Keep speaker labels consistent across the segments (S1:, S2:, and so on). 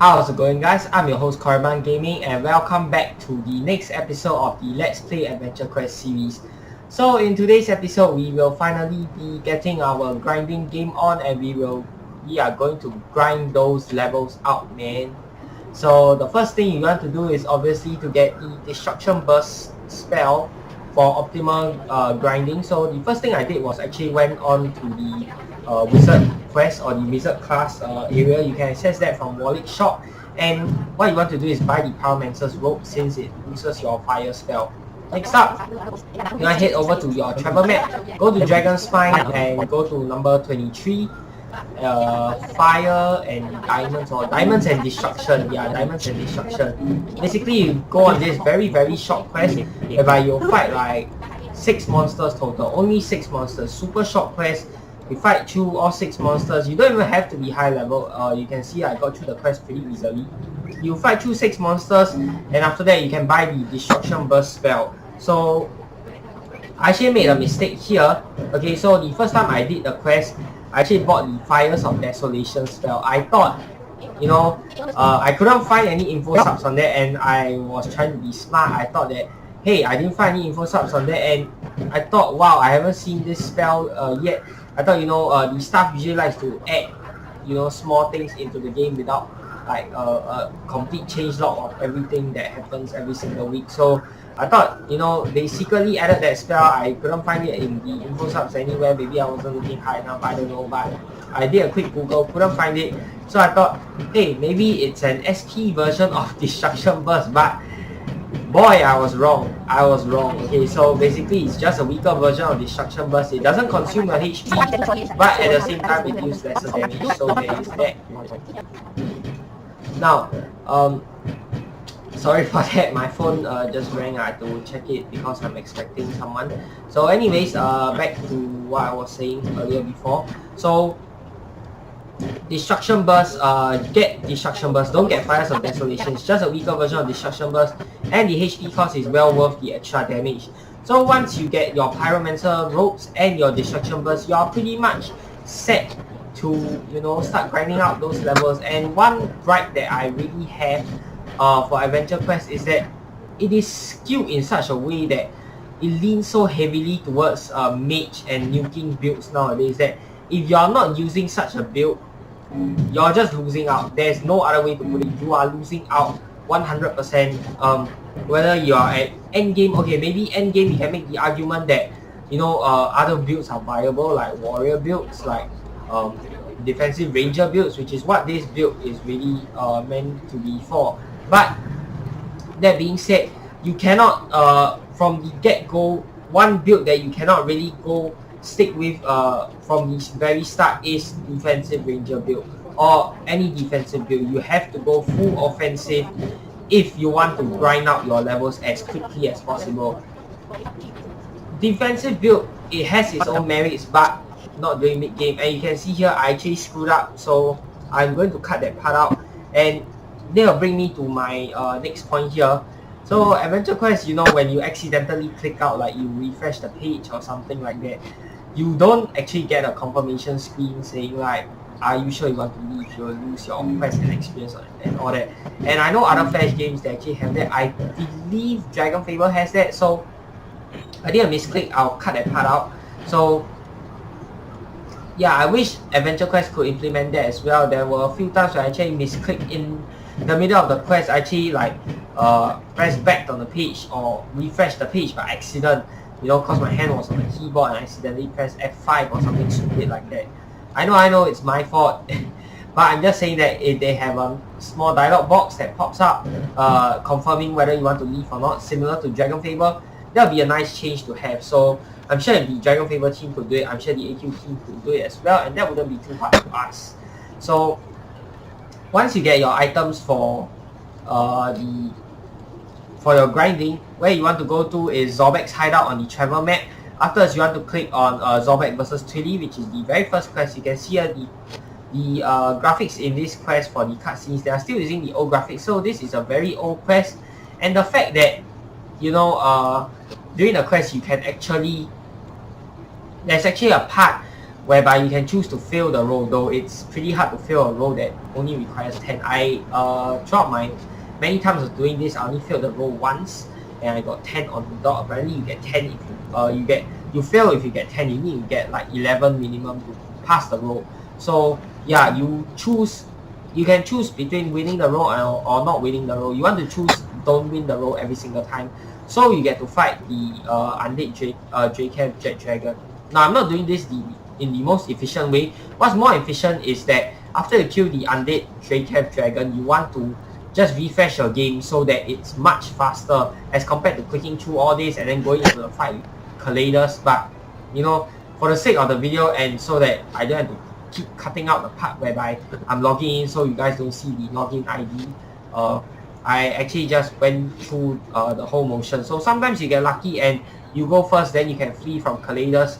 S1: How's it going, guys? I'm your host Korban Gaming and welcome back to the next episode of the Let's Play Adventure Quest series. So in today's episode, we will finally be getting our grinding game on and we are going to grind those levels out, man. So the first thing you want to do is obviously to get the Destruction Burst spell for optimal grinding. So the first thing I did was actually went on to the wizard quest or the wizard class area. You can access that from Wallet Shop, and what you want to do is buy the Pyromancer's robe since it uses your fire spell. Next up, you want to head over to your travel map, go to Dragon's Spine and go to number 23, fire and diamonds, or diamonds and destruction. Yeah, diamonds and destruction. Basically, you go on this very short quest whereby you'll fight like 6 monsters total, only 6 monsters, super short quest. You fight through all 6 monsters. You don't even have to be high level. You can see I got through the quest pretty easily. You fight through 6 monsters, and after that you can buy the Destruction Burst spell. So I actually made a mistake here. Okay, so the first time I did the quest, I actually bought the Fires of Desolation spell. I thought, I couldn't find any info subs on that, and I was trying to be smart. I thought that, hey, I didn't find any info subs on that, and I thought, wow, I haven't seen this spell yet. I thought, the staff usually likes to add, small things into the game without like a complete changelog of everything that happens every single week. So I thought, they secretly added that spell. I couldn't find it in the info subs anywhere. Maybe I wasn't looking high enough, I don't know. But I did a quick Google, couldn't find it. So I thought, hey, maybe it's an SP version of Destruction Burst. But boy, I was wrong. Okay, so basically it's just a weaker version of Destruction Burst. It doesn't consume your HP, but at the same time it deals lesser damage. So there is that. Now, sorry for that. My phone just rang. I had to check it because I'm expecting someone. So anyways, back to what I was saying earlier before. So Destruction Burst, get Destruction Burst, don't get Fires of Desolation. It's just a weaker version of Destruction Burst, and the HP cost is well worth the extra damage. So once you get your Pyromancer robes and your Destruction Burst, you are pretty much set to start grinding out those levels. And one gripe that I really have for Adventure Quest is that it is skewed in such a way that it leans so heavily towards mage and nuking builds nowadays that if you're not using such a build, you're just losing out. There's no other way to put it. You are losing out 100%. Whether you are at endgame, okay, maybe endgame you can make the argument that other builds are viable, like warrior builds, like defensive ranger builds, which is what this build is really meant to be for. But that being said, you cannot from the get-go, one build that you cannot really stick with from the very start is defensive ranger build or any defensive build. You have to go full offensive if you want to grind out your levels as quickly as possible. Defensive build, it has its own merits, but not during mid game. And you can see here I actually screwed up, so I'm going to cut that part out, and that will bring me to my next point here. So Adventure Quest, when you accidentally click out, like you refresh the page or something like that, you don't actually get a confirmation screen saying like, are you sure you want to leave? You'll lose your quest and experience and all that. And I know other Flash games that actually have that. I believe Dragon Fable has that, so I did a misclick. I'll cut that part out. So yeah, I wish Adventure Quest could implement that as well. There were a few times where I actually misclicked in the middle of the quest. I actually press back on the page or refresh the page by accident. Because my hand was on the keyboard and I accidentally pressed F5 or something stupid like that. I know it's my fault, but I'm just saying that if they have a small dialog box that pops up confirming whether you want to leave or not, similar to Dragon Fable, that would be a nice change to have. So I'm sure if the Dragon Fable team could do it, I'm sure the AQ team could do it as well, and that wouldn't be too hard to us. So once you get your items for your grinding, where you want to go to is Zorbek's hideout on the travel map. Afterwards, you want to click on Zorbek vs Twilly, which is the very first quest. You can see here the graphics in this quest for the cutscenes. They are still using the old graphics, so this is a very old quest. And the fact that during the quest you can there's actually a part whereby you can choose to fail the roll, though it's pretty hard to fail a roll that only requires 10. Throughout my many times of doing this, I only failed the roll once, and I got 10 on the dot. Apparently, you get 10 if you fail if you get 10. You need to get like 11 minimum to pass the roll. So yeah, you can choose between winning the roll or not winning the roll. You want to choose don't win the roll every single time. So you get to fight the undead JCav Jet Dragon. Now I'm not doing this in the most efficient way. What's more efficient is that after you kill the undead JCav Dragon, you want to just refresh your game so that it's much faster as compared to clicking through all this and then going into the fight with Kaladas. But you know, for the sake of the video and so that I don't have to keep cutting out the part whereby I'm logging in so you guys don't see the login ID, I actually just went through the whole motion. So sometimes you get lucky and you go first, then you can flee from Kaladas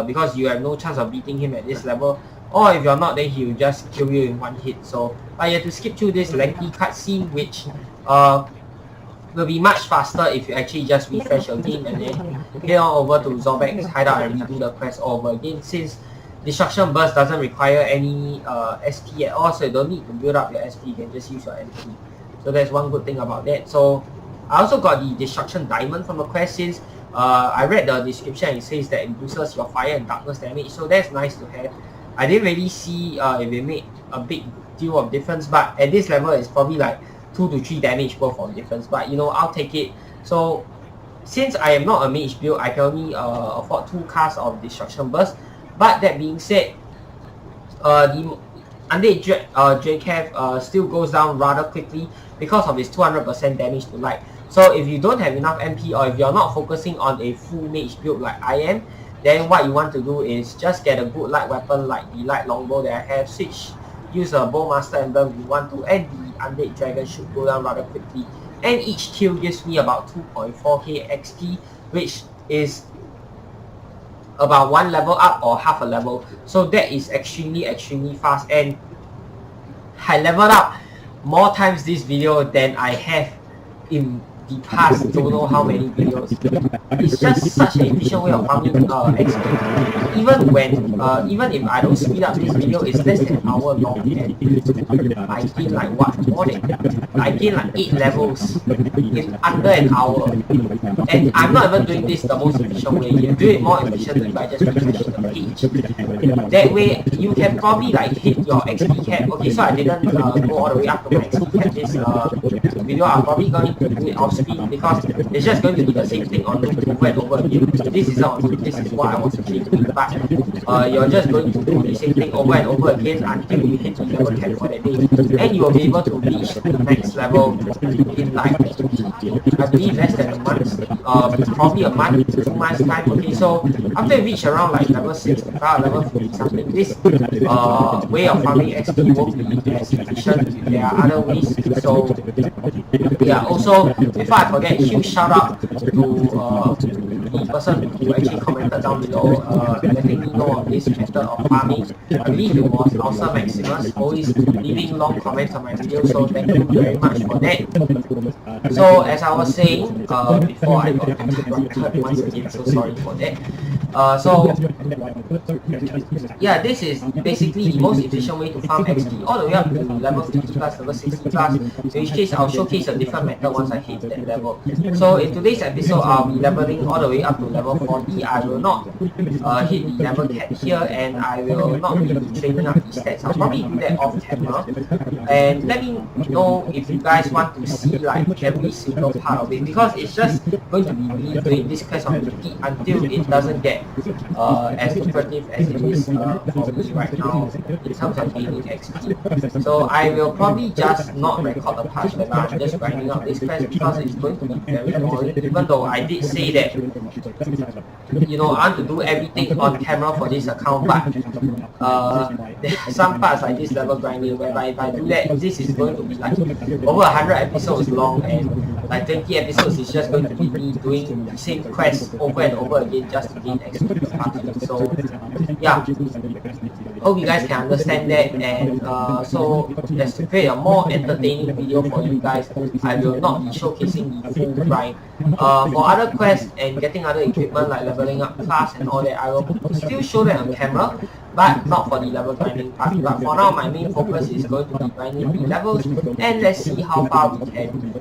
S1: because you have no chance of beating him at this level. Or if you're not, then he will just kill you in one hit. So you have to skip through this lengthy cutscene, which will be much faster if you actually just refresh your game and then head on over to Zorbek's hideout and redo the quest all over again. Since Destruction Burst doesn't require any SP at all, so you don't need to build up your SP, you can just use your MP. So that's one good thing about that. So I also got the Destruction Diamond from the quest, since I read the description and it says that it boosts your fire and darkness damage, so that's nice to have. I didn't really see if it made a big deal of difference, but at this level it's probably like 2 to 3 damage worth of difference, but you know, I'll take it. So since I am not a mage build, I can only afford 2 casts of Destruction Burst. But that being said, the undead JCav still goes down rather quickly because of its 200% damage to light. So if you don't have enough MP, or if you're not focusing on a full mage build like I am, then what you want to do is just get a good light weapon like the light longbow that I have, use a bowmaster emblem if you want to, and the undead dragon should go down rather quickly. And each kill gives me about 2.4k XP, which is about 1 level up or half a level. So that is extremely fast, and I leveled up more times this video than I have in the past don't know how many videos. It's just such an efficient way of farming XP. Even if I don't speed up this video, it's less than an hour long, and I gain like what? I gain like 8 levels in under an hour. And I'm not even doing this the most efficient way. You do it more efficiently by just refreshing the page. That way you can probably like hit your XP cap. Okay, so I didn't go all the way up to my XP cap this video. I'm probably going to do it off speed because it's just going to be the same thing on loop over and over again. This is not on loop, this is what I was actually doing, but you're just going to do the same thing over and over again until you hit the level cap for that day, and you will be able to reach the next level in like, I believe, less than a month, probably a month, 2 months time. Okay, so after you reach around like level 65, level 50 something, this way of farming XP won't be as efficient. There are other ways. So yeah, also before I forget, huge shout out to the person who actually commented down below letting me know of this method of farming. I believe it was also Maximus, always leaving long comments on my videos, so thank you very much for that. So as I was saying before I got interrupted once again, so sorry for that. So yeah, this is basically the most efficient way to farm XP all the way up to level 50 plus, level 60 plus. In which case I'll showcase a different method once I hit that level. So in today's episode, I'll be leveling all the way up to level 40. I will not hit the level cap here, and I will not be training up these stats. I'll probably do that off camera. And let me know if you guys want to see like every single part of it, because it's just going to be me doing this quest on repeat until it doesn't get as lucrative as it is for me right now in terms of gaining XP. So I will probably just not record the parts where I'm just grinding out this quest, because it's going to be very annoying, even though I did say that, you know, I want to do everything on camera for this account, but there are some parts like this level grinding whereby if I do that, this is going to be like over 100 episodes long, and like 20 episodes is just going to be me doing the same quest over and over again just to gain XP. So yeah, hope you guys can understand that. And so just to create a more entertaining video for you guys, I will not be showcasing the full grind. For other quests and getting other equipment like leveling up class and all that, I will still show that on camera. but not for the level grinding part. But for now, my main focus is going to be grinding the levels, and let's see how far we can,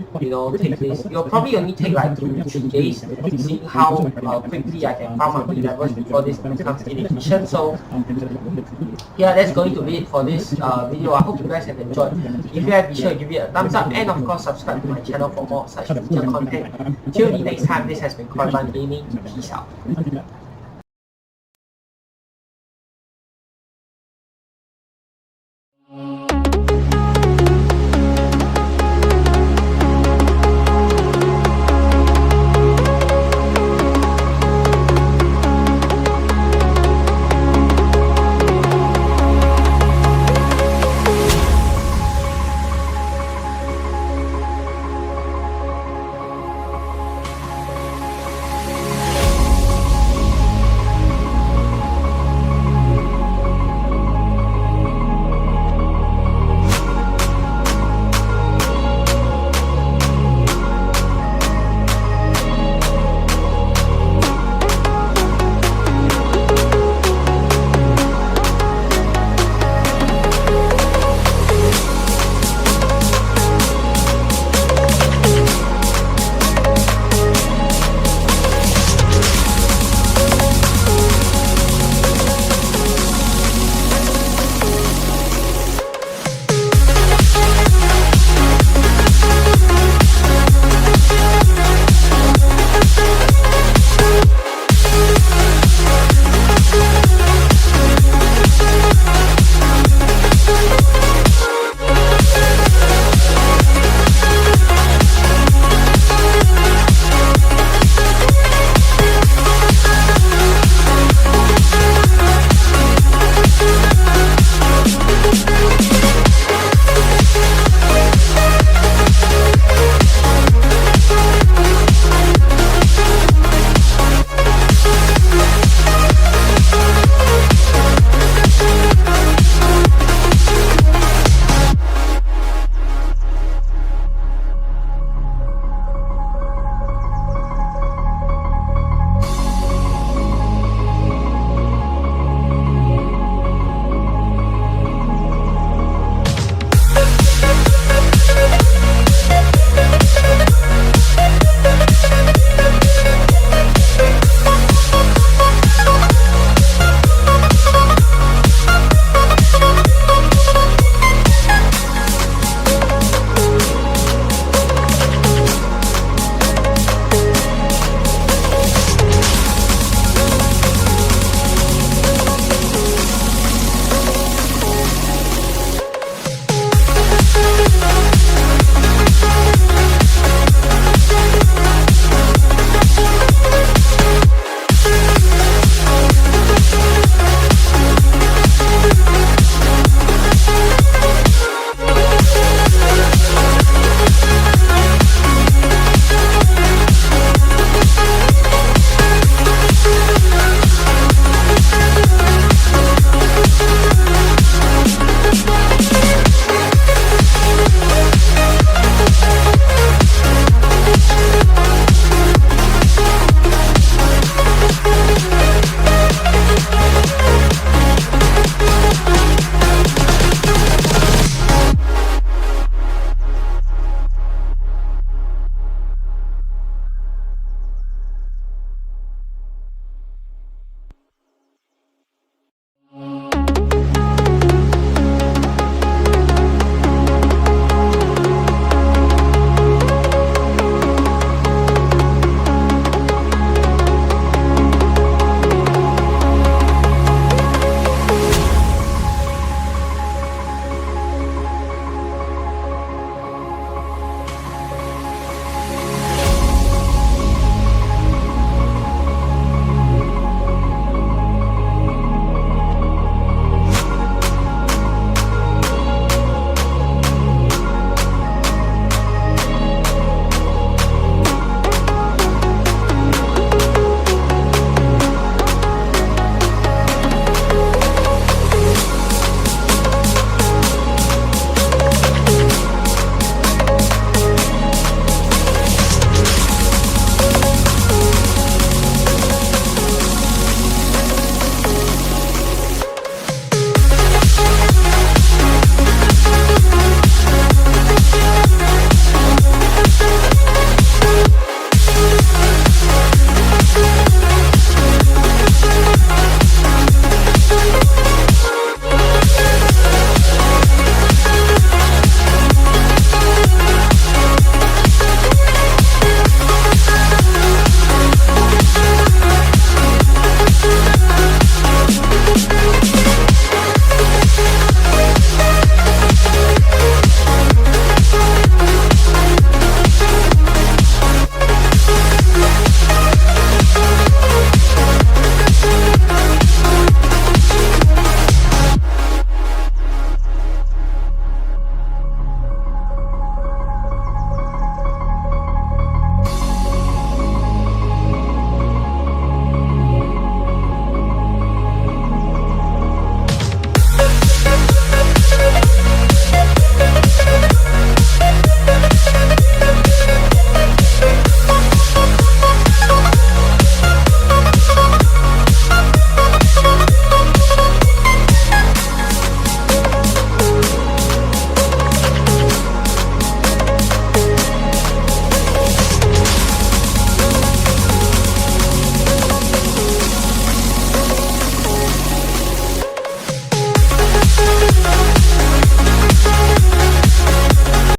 S1: take this. It'll probably only take like 2 to 3 days, seeing how quickly I can farm up the levels before this becomes inefficient. So yeah, that's going to be it for this video. I hope you guys have enjoyed. If you have, be sure to give it a thumbs up, and of course subscribe to my channel for more such future content. Till the next time, this has been Korban Gaming. Peace out.